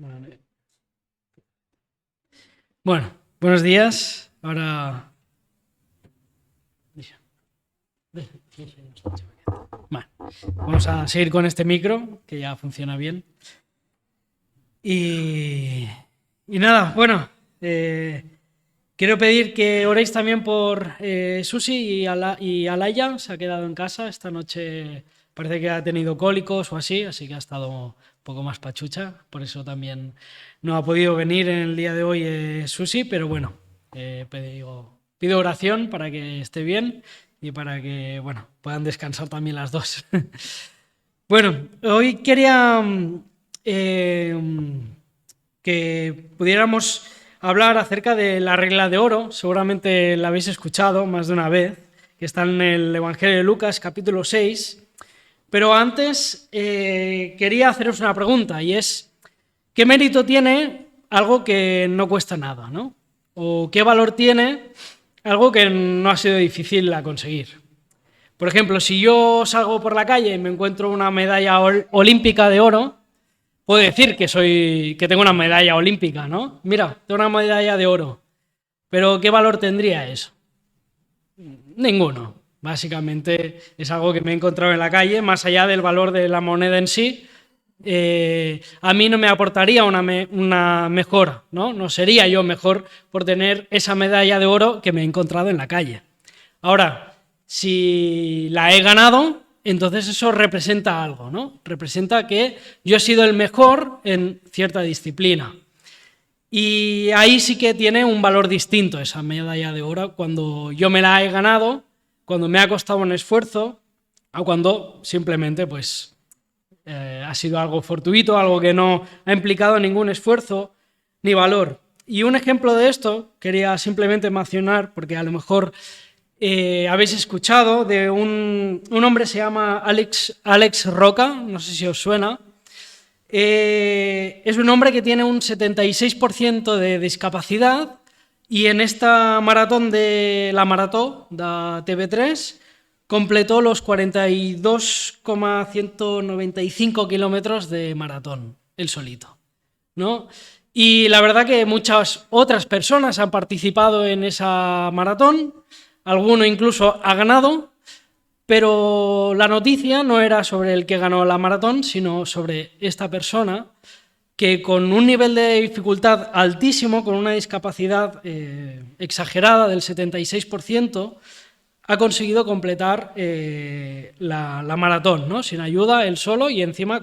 Vale. Bueno, buenos días. Ahora. Bueno, vamos a seguir con este micro, que ya funciona bien. Y nada, bueno, quiero pedir que oréis también por Susi y Alaya. Se ha quedado en casa esta noche. Parece que ha tenido cólicos o así que ha estado un poco más pachucha. Por eso también no ha podido venir en el día de hoy Susi, pero bueno, pido oración para que esté bien y para que, bueno, puedan descansar también las dos. Bueno, hoy quería que pudiéramos hablar acerca de la regla de oro. Seguramente la habéis escuchado más de una vez, que está en el Evangelio de Lucas, capítulo 6. Pero antes quería haceros una pregunta, y es: ¿qué mérito tiene algo que no cuesta nada, ¿no? ¿O qué valor tiene algo que no ha sido difícil a conseguir? Por ejemplo, si yo salgo por la calle y me encuentro una medalla olímpica de oro, puedo decir que tengo una medalla olímpica, ¿no? Mira, tengo una medalla de oro. Pero ¿qué valor tendría eso? Ninguno. Básicamente es algo que me he encontrado en la calle, más allá del valor de la moneda en sí. A mí no me aportaría una mejora, ¿no? No sería yo mejor por tener esa medalla de oro que me he encontrado en la calle. Ahora, si la he ganado, entonces eso representa algo, ¿no? Representa que yo he sido el mejor en cierta disciplina. Y ahí sí que tiene un valor distinto esa medalla de oro, cuando yo me la he ganado, cuando me ha costado un esfuerzo, o cuando simplemente pues ha sido algo fortuito, algo que no ha implicado ningún esfuerzo ni valor. Y un ejemplo de esto quería simplemente mencionar, porque a lo mejor habéis escuchado de un hombre, se llama Alex Roca, no sé si os suena. Es un hombre que tiene un 76% de discapacidad, y en esta maratón de la Marató de TV3 completó los 42,195 kilómetros de maratón, él solito, ¿no? Y la verdad que muchas otras personas han participado en esa maratón, alguno incluso ha ganado, pero la noticia no era sobre el que ganó la maratón, sino sobre esta persona que, con un nivel de dificultad altísimo, con una discapacidad exagerada del 76%, ha conseguido completar la maratón, ¿no? Sin ayuda, él solo, y encima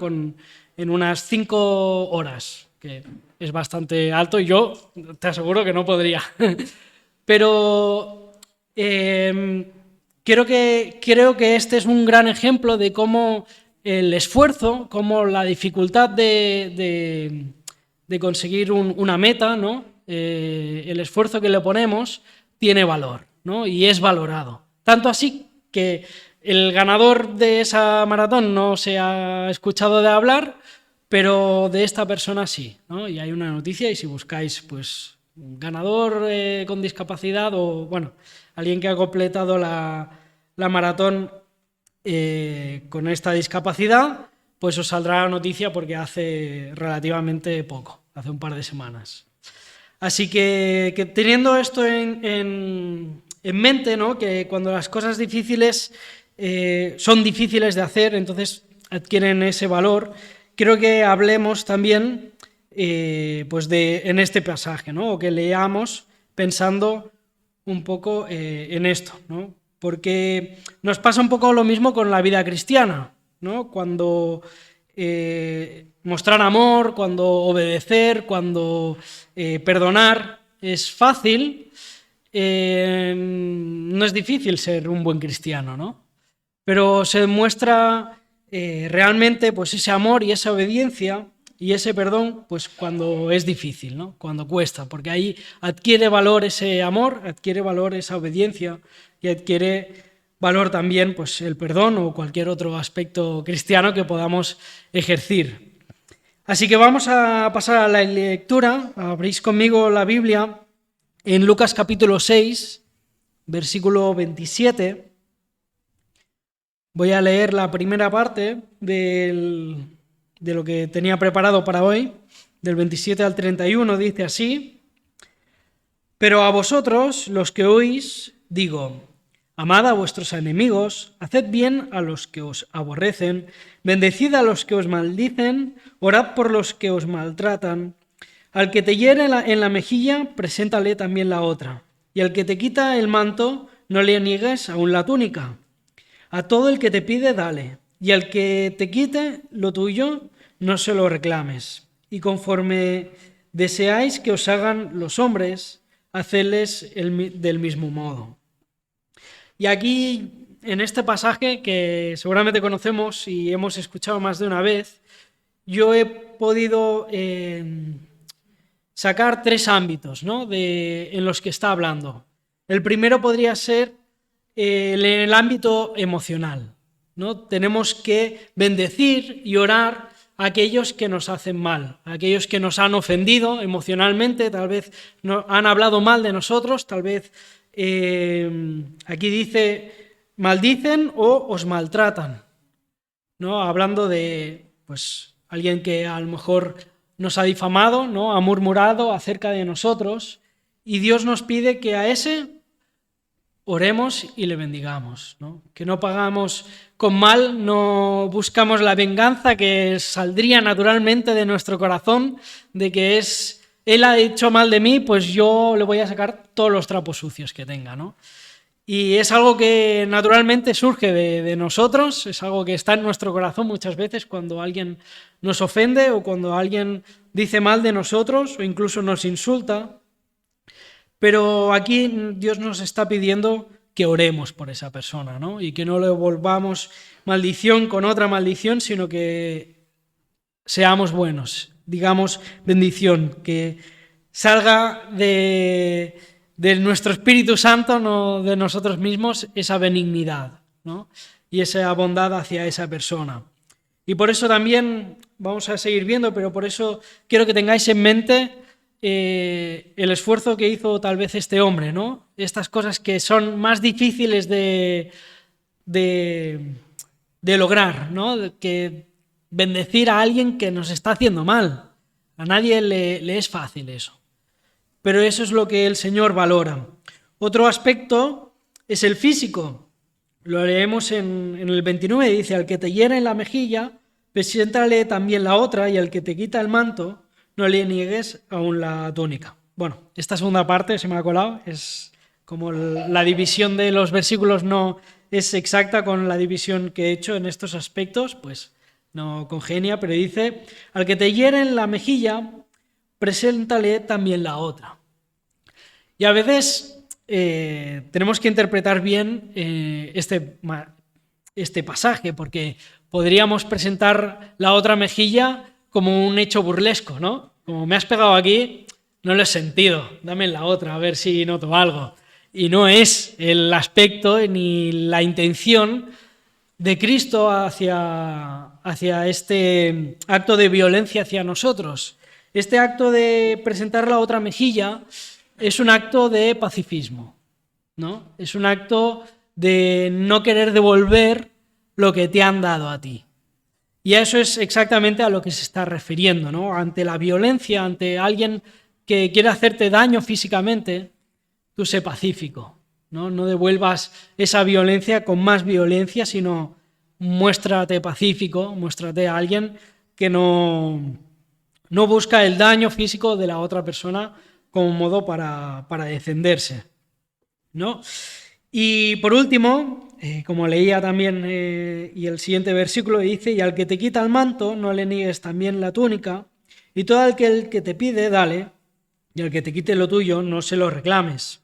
en unas 5 horas, que es bastante alto, y yo te aseguro que no podría. Pero creo que este es un gran ejemplo de cómo el esfuerzo, cómo la dificultad de conseguir una meta, ¿no? El esfuerzo que le ponemos tiene valor, ¿no? Y es valorado. Tanto así que el ganador de esa maratón no se ha escuchado de hablar, pero de esta persona sí, ¿no? Y hay una noticia, y si buscáis, pues, ganador con discapacidad, o bueno, alguien que ha completado la maratón con esta discapacidad, pues os saldrá la noticia, porque hace relativamente poco, hace un par de semanas. Así que teniendo esto en mente, ¿no? Que cuando las cosas difíciles son difíciles de hacer, entonces adquieren ese valor, creo que hablemos también pues en este pasaje, ¿no? O que leamos pensando un poco en esto, ¿no? Porque nos pasa un poco lo mismo con la vida cristiana, ¿no? Cuando mostrar amor, cuando obedecer, cuando perdonar es fácil, no es difícil ser un buen cristiano, ¿no? Pero se demuestra realmente pues ese amor y esa obediencia y ese perdón pues cuando es difícil, ¿no? Cuando cuesta, porque ahí adquiere valor ese amor, adquiere valor esa obediencia, y adquiere valor también pues el perdón o cualquier otro aspecto cristiano que podamos ejercer. Así que vamos a pasar a la lectura. Abrís conmigo la Biblia en Lucas capítulo 6, versículo 27. Voy a leer la primera parte de lo que tenía preparado para hoy. del 27 al 31, dice así: pero a vosotros, los que oís, digo, amad a vuestros enemigos, haced bien a los que os aborrecen, bendecid a los que os maldicen, orad por los que os maltratan. Al que te hiere en la mejilla, preséntale también la otra. Y al que te quita el manto, no le niegues aún la túnica. A todo el que te pide, dale. Y al que te quite lo tuyo, no se lo reclames. Y conforme deseáis que os hagan los hombres, hacedles del mismo modo. Y aquí, en este pasaje que seguramente conocemos y hemos escuchado más de una vez, yo he podido sacar 3 ámbitos, ¿no?, en los que está hablando. El primero podría ser en el ámbito emocional, ¿no? Tenemos que bendecir y orar a aquellos que nos hacen mal, a aquellos que nos han ofendido emocionalmente, tal vez han hablado mal de nosotros, tal vez aquí dice maldicen o os maltratan, ¿no? Hablando de pues alguien que a lo mejor nos ha difamado, ¿no?, ha murmurado acerca de nosotros, y Dios nos pide que a ese oremos y le bendigamos, ¿no? Que no pagamos con mal, no buscamos la venganza que saldría naturalmente de nuestro corazón, de que él ha hecho mal de mí, pues yo le voy a sacar todos los trapos sucios que tenga, ¿no? Y es algo que naturalmente surge de nosotros, es algo que está en nuestro corazón muchas veces cuando alguien nos ofende o cuando alguien dice mal de nosotros o incluso nos insulta. Pero aquí Dios nos está pidiendo que oremos por esa persona, ¿no? Y que no le volvamos maldición con otra maldición, sino que seamos buenos, digamos bendición, que salga de nuestro Espíritu Santo, no de nosotros mismos, esa benignidad, ¿no?, y esa bondad hacia esa persona. Y por eso también, vamos a seguir viendo, pero por eso quiero que tengáis en mente el esfuerzo que hizo tal vez este hombre, ¿no? Estas cosas que son más difíciles de lograr, ¿no? Que bendecir a alguien que nos está haciendo mal. A nadie le es fácil eso. Pero eso es lo que el Señor valora. Otro aspecto es el físico. Lo leemos en el 29, dice: al que te hiere en la mejilla, preséntale también la otra, y al que te quita el manto, no le niegues aún la túnica. Bueno, esta segunda parte se me ha colado, es como la división de los versículos no es exacta con la división que he hecho en estos aspectos, pues no congenia, pero dice: al que te hiere en la mejilla, preséntale también la otra. Y a veces tenemos que interpretar bien este pasaje, porque podríamos presentar la otra mejilla como un hecho burlesco, ¿no? Como me has pegado aquí, no lo he sentido, dame la otra, a ver si noto algo. Y no es el aspecto ni la intención de Cristo hacia este acto de violencia hacia nosotros. Este acto de presentar la otra mejilla es un acto de pacifismo, ¿no? Es un acto de no querer devolver lo que te han dado a ti. Y a eso es exactamente a lo que se está refiriendo, ¿no? Ante la violencia, ante alguien que quiere hacerte daño físicamente, tú sé pacífico, ¿no? No devuelvas esa violencia con más violencia, sino muéstrate pacífico, muéstrate a alguien que no busca el daño físico de la otra persona como modo para defenderse, ¿no? Y por último, como leía también, y el siguiente versículo dice: y al que te quita el manto, no le niegues también la túnica, y todo aquel que te pide, dale, y al que te quite lo tuyo, no se lo reclames.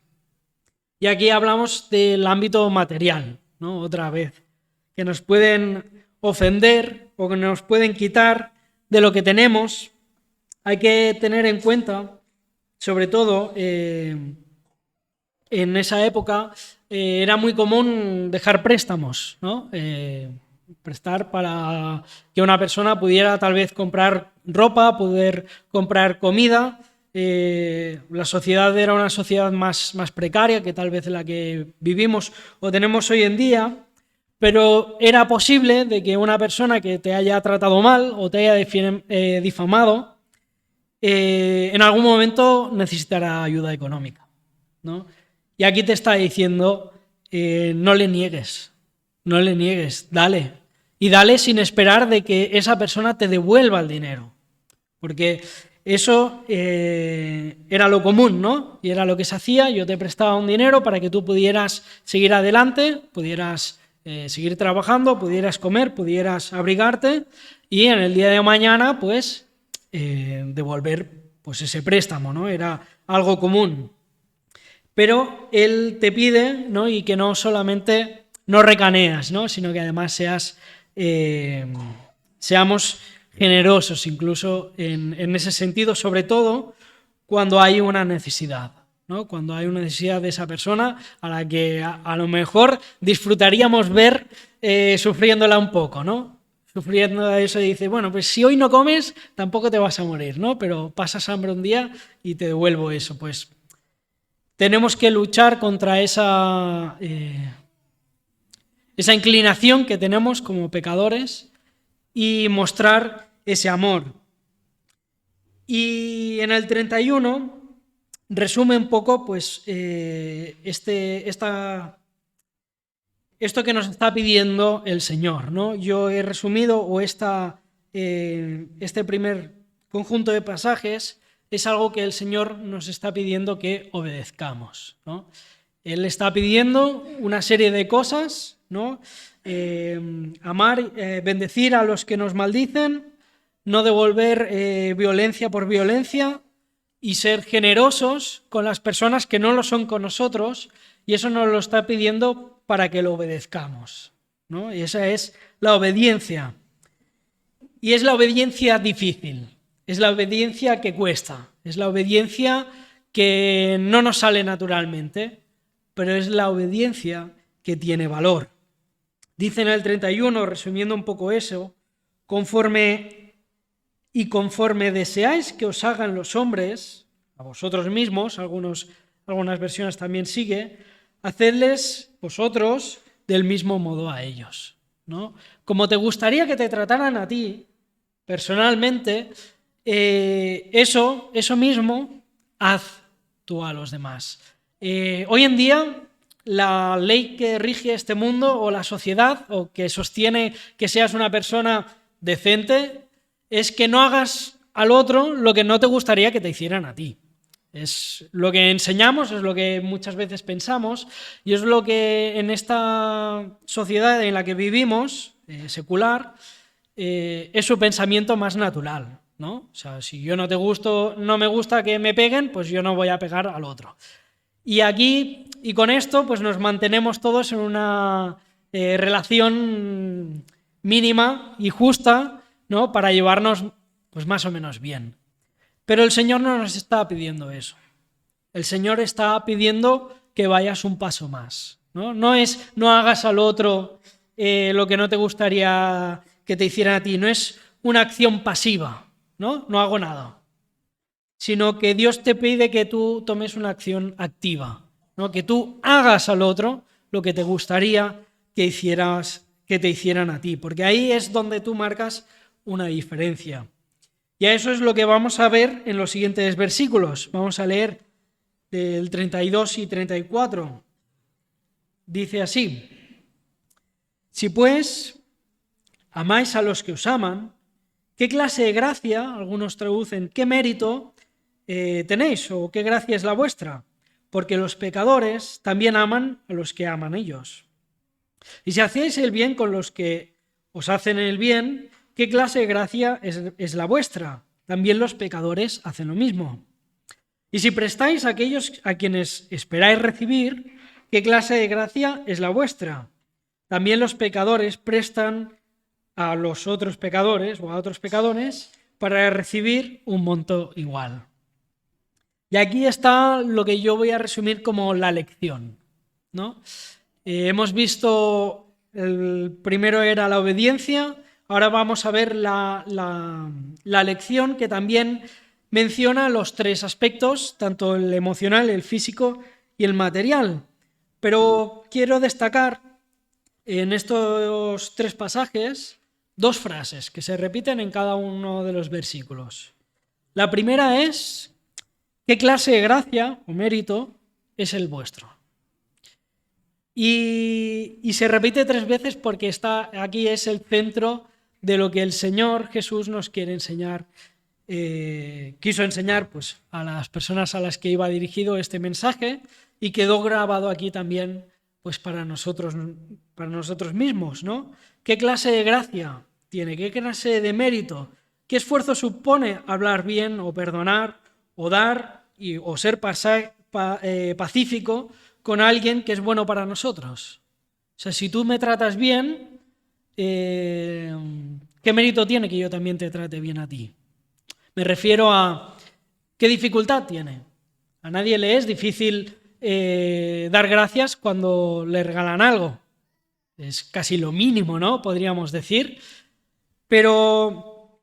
Y aquí hablamos del ámbito material, ¿no? Otra vez, que nos pueden ofender o que nos pueden quitar de lo que tenemos. Hay que tener en cuenta, sobre todo, en esa época era muy común dejar préstamos, ¿no? Prestar para que una persona pudiera tal vez comprar ropa, poder comprar comida. La sociedad era una sociedad más precaria que tal vez la que vivimos o tenemos hoy en día, pero era posible de que una persona que te haya tratado mal o te haya difamado en algún momento necesitará ayuda económica, ¿no? Y aquí te está diciendo, no le niegues, dale. Y dale sin esperar de que esa persona te devuelva el dinero. Porque eso era lo común, ¿no? Y era lo que se hacía. Yo te prestaba un dinero para que tú pudieras seguir adelante, pudieras seguir trabajando, pudieras comer, pudieras abrigarte y en el día de mañana, pues, devolver pues, ese préstamo, ¿no? Era algo común. Pero él te pide, ¿no? Y que no solamente no recaneas, ¿no? Sino que además seamos generosos incluso en ese sentido, sobre todo cuando hay una necesidad, ¿no? Cuando hay una necesidad de esa persona a la que a lo mejor disfrutaríamos ver sufriéndola un poco, ¿no? Sufriendo de eso y dice, bueno, pues si hoy no comes, tampoco te vas a morir, ¿no? Pero pasas hambre un día y te devuelvo eso, pues tenemos que luchar contra esa inclinación que tenemos como pecadores y mostrar ese amor. Y en el 31 resume un poco pues, esto que nos está pidiendo el Señor, ¿no? Yo he resumido, este primer conjunto de pasajes es algo que el Señor nos está pidiendo que obedezcamos, ¿no? Él está pidiendo una serie de cosas, ¿no? Amar, bendecir a los que nos maldicen, no devolver violencia por violencia y ser generosos con las personas que no lo son con nosotros, y eso nos lo está pidiendo para que lo obedezcamos, ¿no? Y esa es la obediencia. Y es la obediencia difícil, es la obediencia que cuesta, es la obediencia que no nos sale naturalmente, pero es la obediencia que tiene valor. Dice en el 31, resumiendo un poco eso, conforme deseáis que os hagan los hombres, a vosotros mismos, algunas versiones también sigue, hacedles vosotros del mismo modo a ellos, ¿no? Como te gustaría que te trataran a ti, personalmente, eso mismo, haz tú a los demás. Hoy en día, la ley que rige este mundo o la sociedad o que sostiene que seas una persona decente es que no hagas al otro lo que no te gustaría que te hicieran a ti. Es lo que enseñamos, es lo que muchas veces pensamos y es lo que en esta sociedad en la que vivimos, secular, es su pensamiento más natural, ¿no? O sea, si yo no me gusta que me peguen, pues yo no voy a pegar al otro. Y aquí, y con esto, pues nos mantenemos todos en una relación mínima y justa, ¿no? Para llevarnos pues más o menos bien. Pero el Señor no nos está pidiendo eso. El Señor está pidiendo que vayas un paso más, ¿no? No es no hagas al otro lo que no te gustaría que te hicieran a ti, no es una acción pasiva, ¿no? No hago nada. Sino que Dios te pide que tú tomes una acción activa, ¿no? Que tú hagas al otro lo que te gustaría que te hicieran a ti, porque ahí es donde tú marcas una diferencia. Y a eso es lo que vamos a ver en los siguientes versículos. Vamos a leer del 32 y 34. Dice así: si pues amáis a los que os aman, ¿qué clase de gracia, algunos traducen, qué mérito tenéis o qué gracia es la vuestra? Porque los pecadores también aman a los que aman ellos. Y si hacéis el bien con los que os hacen el bien, ¿qué clase de gracia es la vuestra? También los pecadores hacen lo mismo. Y si prestáis a aquellos a quienes esperáis recibir, ¿qué clase de gracia es la vuestra? También los pecadores prestan a los otros pecadores o a otros pecadores para recibir un monto igual. Y aquí está lo que yo voy a resumir como la lección, ¿no? Hemos visto, el primero era la obediencia, ahora vamos a ver la lección que también menciona los tres aspectos, tanto el emocional, el físico y el material. Pero quiero destacar en estos tres pasajes dos frases que se repiten en cada uno de los versículos. La primera es, ¿qué clase de gracia o mérito es el vuestro? Y se repite 3 veces porque aquí es el centro de lo que el Señor Jesús nos quiere enseñar. Quiso enseñar pues, a las personas a las que iba dirigido este mensaje y quedó grabado aquí también pues, para nosotros mismos, ¿no? ¿Qué clase de gracia tiene? ¿Qué clase de mérito? ¿Qué esfuerzo supone hablar bien o perdonar o dar o ser pacífico con alguien que es bueno para nosotros? O sea, si tú me tratas bien, ¿qué mérito tiene que yo también te trate bien a ti? Me refiero a qué dificultad tiene. A nadie le es difícil dar gracias cuando le regalan algo. Es casi lo mínimo, ¿no? Podríamos decir. Pero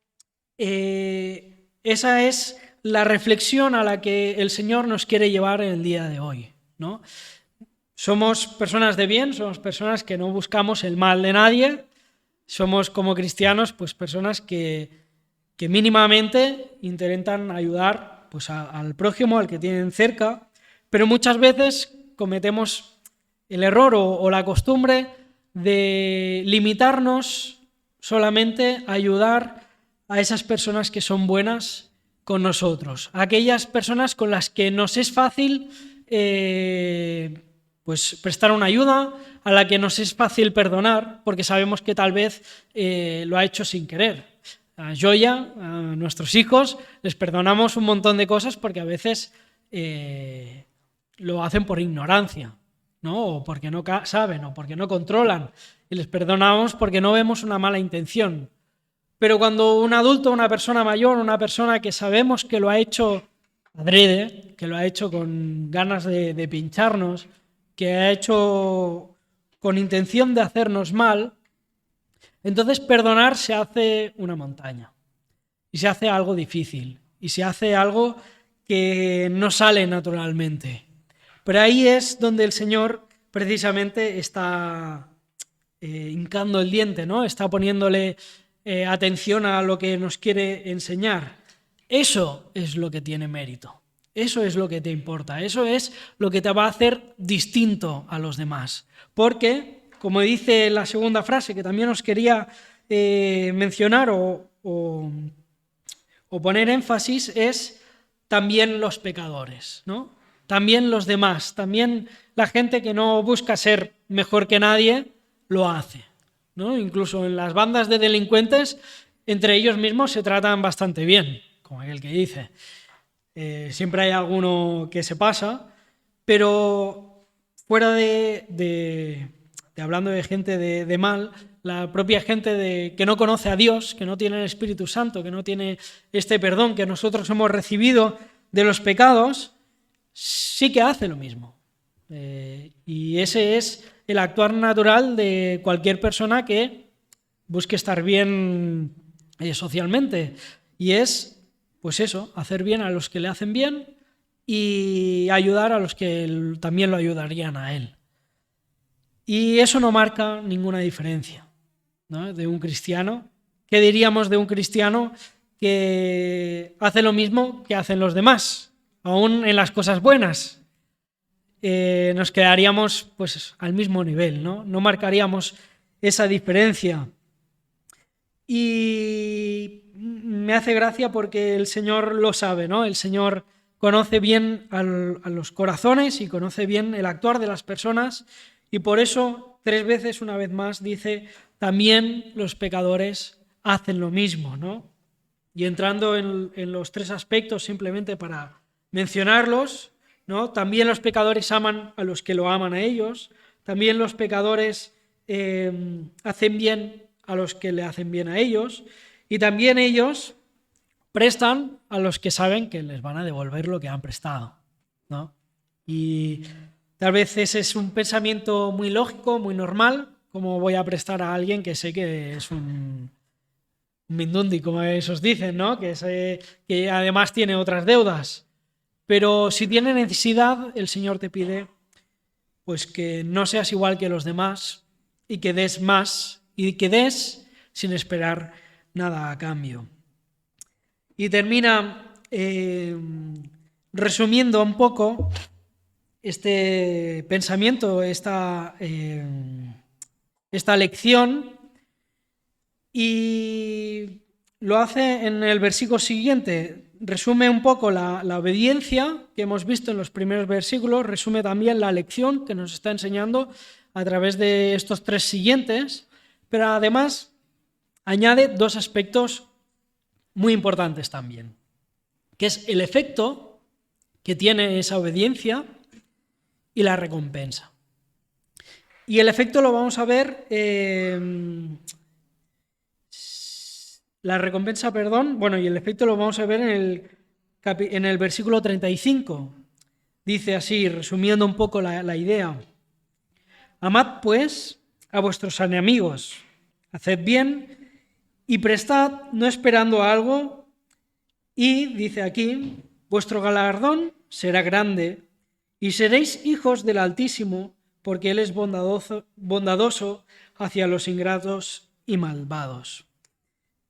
esa es la reflexión a la que el Señor nos quiere llevar en el día de hoy, ¿no? Somos personas de bien, somos personas que no buscamos el mal de nadie, somos como cristianos pues personas que mínimamente intentan ayudar pues, al prójimo, al que tienen cerca, pero muchas veces cometemos el error o la costumbre de limitarnos solamente a ayudar a esas personas que son buenas con nosotros, a aquellas personas con las que nos es fácil pues prestar una ayuda, a la que nos es fácil perdonar, porque sabemos que tal vez lo ha hecho sin querer. A Joya, a nuestros hijos, les perdonamos un montón de cosas porque a veces lo hacen por ignorancia, ¿no? O porque no saben, o porque no controlan, y les perdonamos porque no vemos una mala intención. Pero cuando un adulto, una persona mayor, una persona que sabemos que lo ha hecho adrede, que lo ha hecho con ganas de pincharnos, que ha hecho con intención de hacernos mal, entonces perdonar se hace una montaña y se hace algo difícil y se hace algo que no sale naturalmente. Pero ahí es donde el Señor precisamente está hincando el diente, ¿no? Está poniéndole atención a lo que nos quiere enseñar. Eso es lo que tiene mérito. Eso es lo que te importa. Eso es lo que te va a hacer distinto a los demás. Porque, como dice la segunda frase, que también os quería mencionar o poner énfasis, es también los pecadores, ¿no? También los demás, también la gente que no busca ser mejor que nadie, lo hace, ¿no? Incluso en las bandas de delincuentes, entre ellos mismos se tratan bastante bien, como aquel que dice. Siempre hay alguno que se pasa, pero fuera de hablando de gente de mal, la propia gente que no conoce a Dios, que no tiene el Espíritu Santo, que no tiene este perdón que nosotros hemos recibido de los pecados, sí que hace lo mismo. Y ese es el actuar natural de cualquier persona que busque estar bien socialmente. Y es, pues eso, hacer bien a los que le hacen bien y ayudar a los que también lo ayudarían a él. Y eso no marca ninguna diferencia, ¿no? De un cristiano. ¿Qué diríamos de un cristiano que hace lo mismo que hacen los demás, aún en las cosas buenas? Nos quedaríamos pues, al mismo nivel, ¿no? No marcaríamos esa diferencia. Y me hace gracia porque el Señor lo sabe, ¿no? El Señor conoce bien a los corazones y conoce bien el actuar de las personas, y por eso 3 veces, una vez más, dice, también los pecadores hacen lo mismo, ¿no? Y entrando en los 3 aspectos, simplemente para mencionarlos, ¿no? También los pecadores aman a los que lo aman a ellos, también los pecadores hacen bien a los que le hacen bien a ellos, y también ellos prestan a los que saben que les van a devolver lo que han prestado, ¿no? Y tal vez ese es un pensamiento muy lógico, muy normal, como voy a prestar a alguien que sé que es un mindundi, como esos dicen, ¿no? Que además tiene otras deudas. Pero si tiene necesidad, el Señor te pide pues que no seas igual que los demás y que des más y que des sin esperar nada a cambio. Y termina resumiendo un poco este pensamiento, esta lección, y lo hace en el versículo siguiente. Resume un poco la obediencia que hemos visto en los primeros versículos, resume también la lección que nos está enseñando a través de estos 3 siguientes, pero además añade 2 aspectos muy importantes también, que es el efecto que tiene esa obediencia y la recompensa. Y el efecto lo vamos a ver, la recompensa, perdón, y el efecto lo vamos a ver en el versículo 35. Dice así, resumiendo un poco la idea: amad pues a vuestros enemigos, haced bien y prestad, no esperando algo, y dice aquí, vuestro galardón será grande y seréis hijos del Altísimo, porque Él es bondadoso hacia los ingratos y malvados.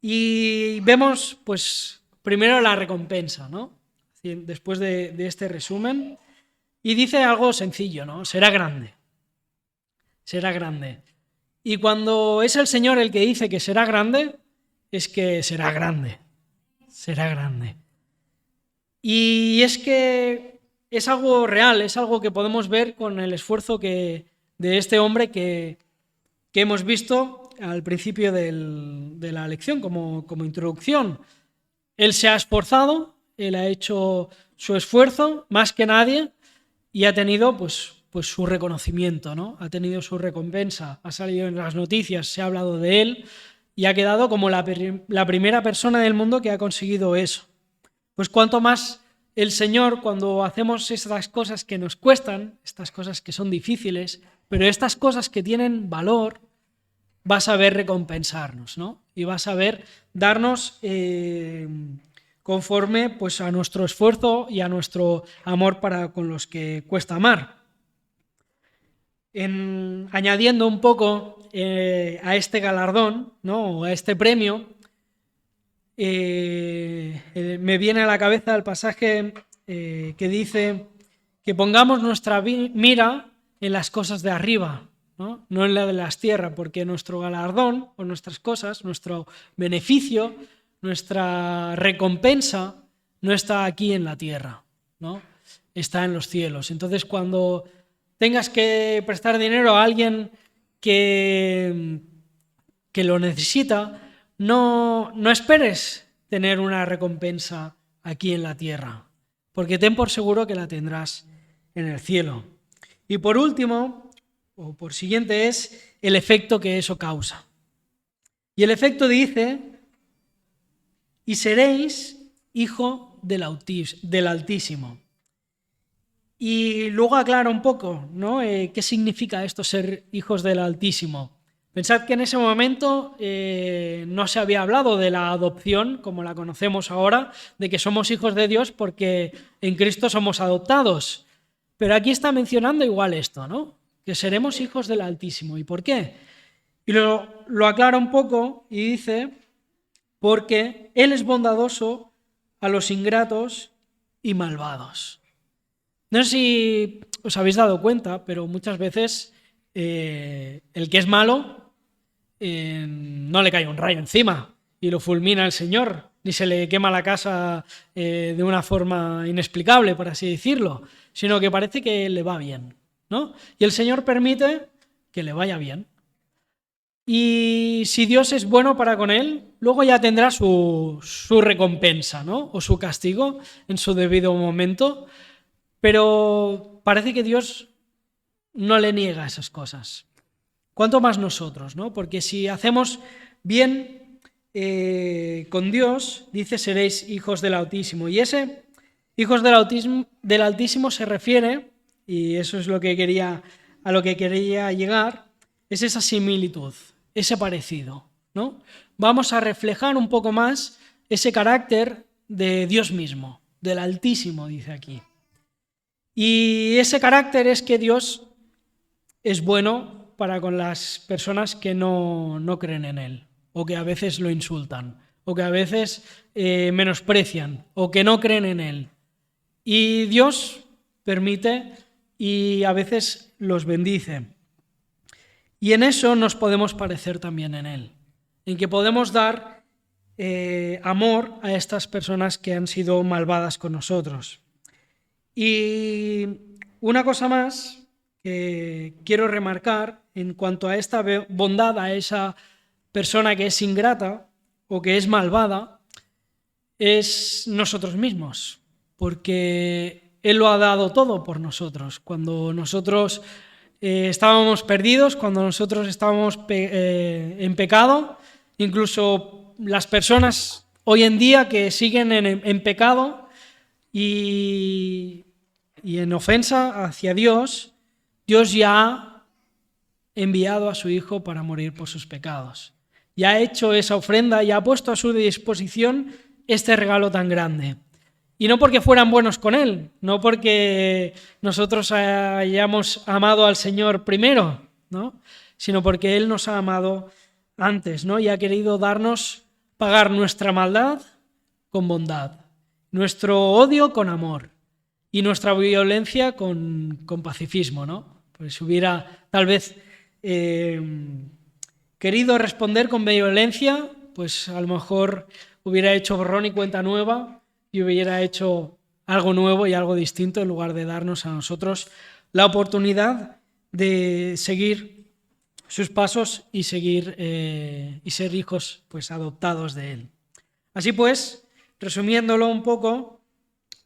Y vemos, pues, primero la recompensa, ¿no? Después de este resumen, y dice algo sencillo, ¿no? Será grande. Será grande. Y cuando es el Señor el que dice que será grande, es que será grande. Será grande. Y es que es algo real, es algo que podemos ver con el esfuerzo de este hombre que hemos visto al principio de la lección como introducción. Él se ha esforzado, él ha hecho su esfuerzo más que nadie y ha tenido pues su reconocimiento, ¿no? Ha tenido su recompensa, ha salido en las noticias, se ha hablado de él y ha quedado como la primera persona del mundo que ha conseguido eso. Pues cuanto más el Señor, cuando hacemos estas cosas que nos cuestan, estas cosas que son difíciles, pero estas cosas que tienen valor, va a saber recompensarnos, ¿no? Y va a saber darnos conforme pues, a nuestro esfuerzo y a nuestro amor para con los que cuesta amar. Añadiendo un poco a este galardón, ¿no? A este premio, me viene a la cabeza el pasaje que dice que pongamos nuestra mira en las cosas de arriba, ¿no? No en la de las tierras, porque nuestro galardón o nuestras cosas, nuestro beneficio, nuestra recompensa no está aquí en la tierra, ¿no? Está en los cielos. Entonces, cuando tengas que prestar dinero a alguien que lo necesita, no esperes tener una recompensa aquí en la tierra, porque ten por seguro que la tendrás en el cielo. Y por último, o por siguiente, es el efecto que eso causa. Y el efecto dice, y seréis hijo del Altísimo. Y luego aclara un poco, ¿no? ¿Qué significa esto, ser hijos del Altísimo? Pensad que en ese momento no se había hablado de la adopción, como la conocemos ahora, de que somos hijos de Dios porque en Cristo somos adoptados. Pero aquí está mencionando igual esto, ¿no? Que seremos hijos del Altísimo. ¿Y por qué? Y lo aclara un poco y dice, porque Él es bondadoso a los ingratos y malvados. No sé si os habéis dado cuenta, pero muchas veces el que es malo no le cae un rayo encima y lo fulmina el Señor, ni se le quema la casa de una forma inexplicable, por así decirlo, sino que parece que le va bien, ¿no? Y el Señor permite que le vaya bien. Y si Dios es bueno para con él, luego ya tendrá su recompensa, ¿no? O su castigo en su debido momento. Pero parece que Dios no le niega esas cosas. ¿Cuánto más nosotros, ¿no? Porque si hacemos bien con Dios, dice, seréis hijos del Altísimo. Y ese hijos del Altísimo se refiere, y eso es a lo que quería llegar, es esa similitud, ese parecido, ¿no? Vamos a reflejar un poco más ese carácter de Dios mismo, del Altísimo, dice aquí. Y ese carácter es que Dios es bueno para con las personas que no creen en Él o que a veces lo insultan. o que a veces menosprecian o que no creen en Él. Y Dios permite y a veces los bendice. Y en eso nos podemos parecer también en Él, en que podemos dar amor a estas personas que han sido malvadas con nosotros. Y una cosa más que quiero remarcar en cuanto a esta bondad a esa persona que es ingrata o que es malvada, es nosotros mismos, porque Él lo ha dado todo por nosotros. Cuando nosotros estábamos perdidos, cuando nosotros estábamos en pecado, incluso las personas hoy en día que siguen en pecado y en ofensa hacia Dios, Dios ya ha enviado a su Hijo para morir por sus pecados. Ya ha hecho esa ofrenda y ha puesto a su disposición este regalo tan grande. Y no porque fueran buenos con Él, no porque nosotros hayamos amado al Señor primero, ¿no? Sino porque Él nos ha amado antes, ¿no? Y ha querido pagar nuestra maldad con bondad, nuestro odio con amor y nuestra violencia con pacifismo, ¿no? Pues si hubiera tal vez querido responder con violencia, pues a lo mejor hubiera hecho borrón y cuenta nueva y hubiera hecho algo nuevo y algo distinto en lugar de darnos a nosotros la oportunidad de seguir sus pasos y seguir y ser hijos pues adoptados de Él. Así pues, resumiéndolo un poco,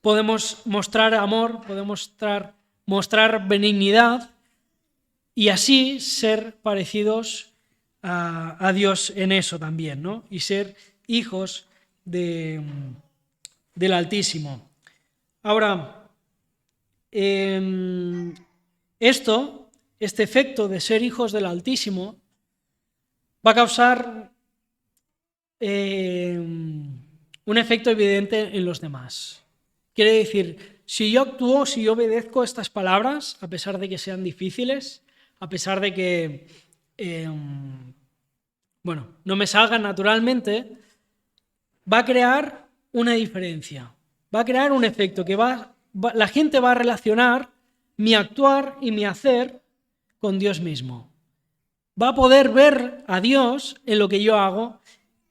podemos mostrar amor, podemos mostrar benignidad y así ser parecidos a Dios en eso también, ¿no? Y ser hijos del Altísimo. Ahora, este efecto de ser hijos del Altísimo va a causar un efecto evidente en los demás. Quiere decir, si yo actúo, si yo obedezco estas palabras, a pesar de que sean difíciles, a pesar de que no me salgan naturalmente, va a crear una diferencia, va a crear un efecto que la gente va a relacionar mi actuar y mi hacer con Dios mismo. Va a poder ver a Dios en lo que yo hago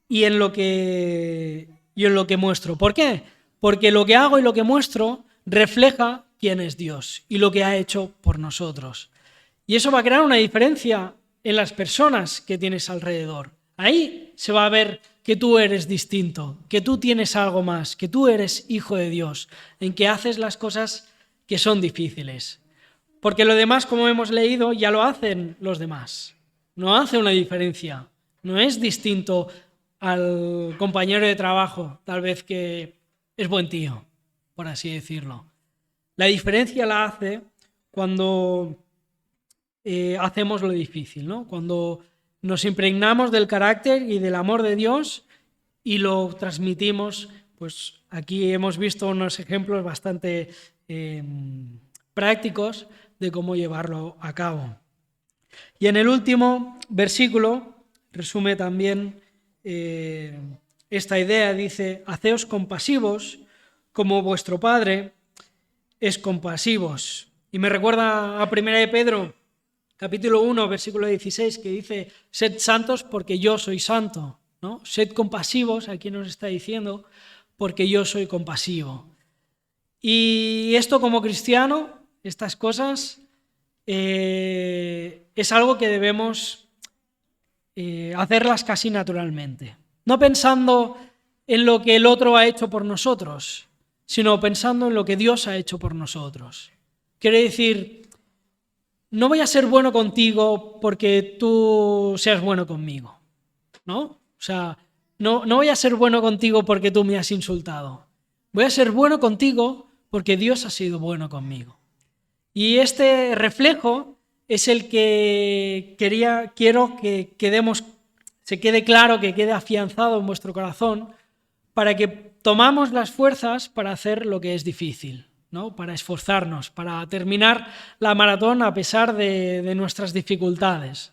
y en lo que muestro. ¿Por qué? Porque lo que hago y lo que muestro refleja quién es Dios y lo que ha hecho por nosotros. Y eso va a crear una diferencia en las personas que tienes alrededor. Ahí se va a ver que tú eres distinto, que tú tienes algo más, que tú eres hijo de Dios, en que haces las cosas que son difíciles. Porque lo demás, como hemos leído, ya lo hacen los demás. No hace una diferencia. No es distinto al compañero de trabajo, tal vez que es buen tío, por así decirlo. La diferencia la hace cuando hacemos lo difícil, ¿no? Cuando nos impregnamos del carácter y del amor de Dios y lo transmitimos, pues aquí hemos visto unos ejemplos bastante prácticos de cómo llevarlo a cabo. Y en el último versículo resume también esta idea, dice: haceos compasivos como vuestro Padre es compasivos. Y me recuerda a 1 de Pedro, capítulo 1, versículo 16, que dice: sed santos porque yo soy santo, ¿no? Sed compasivos, aquí nos está diciendo, porque yo soy compasivo. Y esto como cristiano, estas cosas, es algo que debemos hacerlas casi naturalmente. No pensando en lo que el otro ha hecho por nosotros, sino pensando en lo que Dios ha hecho por nosotros. Quiere decir, no voy a ser bueno contigo porque tú seas bueno conmigo, ¿no? O sea, no voy a ser bueno contigo porque tú me has insultado. Voy a ser bueno contigo porque Dios ha sido bueno conmigo. Y este reflejo es el que quiero que se quede claro, que quede afianzado en vuestro corazón, para que tomamos las fuerzas para hacer lo que es difícil, ¿no? Para esforzarnos, para terminar la maratón a pesar de nuestras dificultades,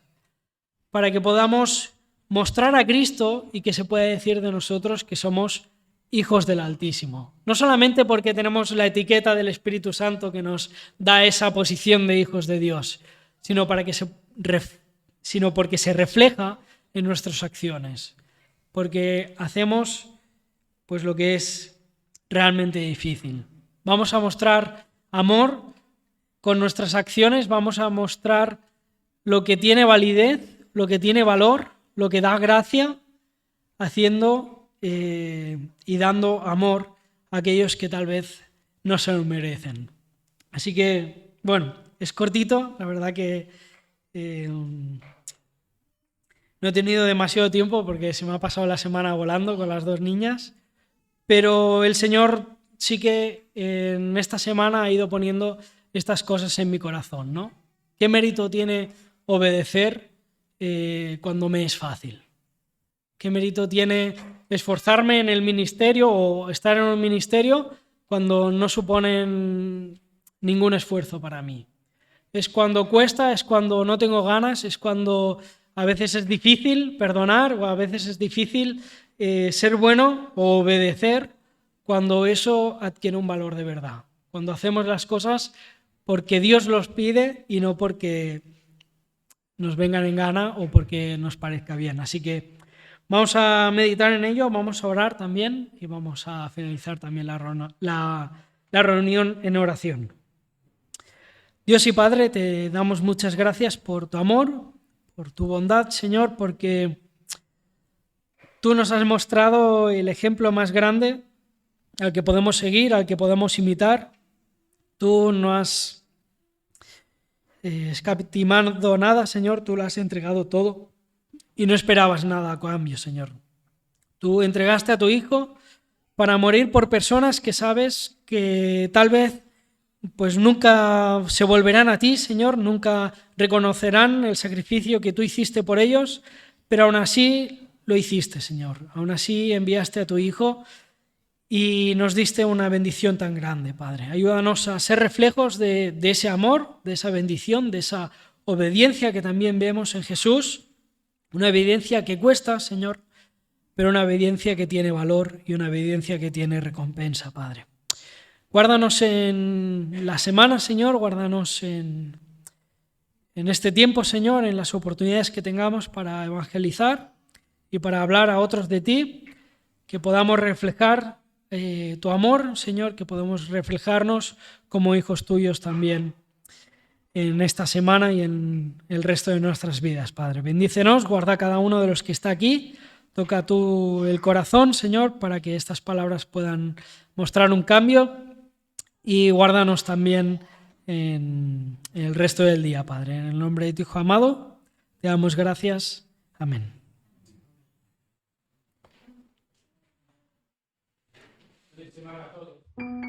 para que podamos mostrar a Cristo y que se pueda decir de nosotros que somos hijos del Altísimo. No solamente porque tenemos la etiqueta del Espíritu Santo que nos da esa posición de hijos de Dios, sino porque se refleja en nuestras acciones, porque hacemos pues lo que es realmente difícil. Vamos a mostrar amor con nuestras acciones, vamos a mostrar lo que tiene validez, lo que tiene valor, lo que da gracia, haciendo y dando amor a aquellos que tal vez no se lo merecen. Así que, bueno, es cortito, la verdad que no he tenido demasiado tiempo porque se me ha pasado la semana volando con las dos niñas, pero el Señor sí que en esta semana ha ido poniendo estas cosas en mi corazón, ¿no? ¿Qué mérito tiene obedecer cuando me es fácil? ¿Qué mérito tiene esforzarme en el ministerio o estar en un ministerio cuando no suponen ningún esfuerzo para mí? Es cuando cuesta, es cuando no tengo ganas, es cuando a veces es difícil perdonar o a veces es difícil ser bueno o obedecer, cuando eso adquiere un valor de verdad. Cuando hacemos las cosas porque Dios los pide y no porque nos vengan en gana o porque nos parezca bien. Así que vamos a meditar en ello, vamos a orar también y vamos a finalizar también la reunión en oración. Dios y Padre, te damos muchas gracias por tu amor, por tu bondad, Señor, porque tú nos has mostrado el ejemplo más grande al que podemos seguir, al que podemos imitar. Tú no has escatimado nada, Señor, tú lo has entregado todo y no esperabas nada a cambio, Señor. Tú entregaste a tu Hijo para morir por personas que sabes que tal vez pues nunca se volverán a ti, Señor, nunca reconocerán el sacrificio que tú hiciste por ellos, pero aún así lo hiciste, Señor. Aún así enviaste a tu Hijo y nos diste una bendición tan grande, Padre. Ayúdanos a ser reflejos de ese amor, de esa bendición, de esa obediencia que también vemos en Jesús, una obediencia que cuesta, Señor, pero una obediencia que tiene valor y una obediencia que tiene recompensa, Padre. Guárdanos en la semana, Señor, guárdanos en este tiempo, Señor, en las oportunidades que tengamos para evangelizar y para hablar a otros de ti, que podamos reflejar tu amor, Señor, que podamos reflejarnos como hijos tuyos también en esta semana y en el resto de nuestras vidas, Padre. Bendícenos, guarda a cada uno de los que está aquí, toca tú el corazón, Señor, para que estas palabras puedan mostrar un cambio. Y guárdanos también en el resto del día, Padre. En el nombre de tu Hijo amado, te damos gracias. Amén. Feliz semana a todos.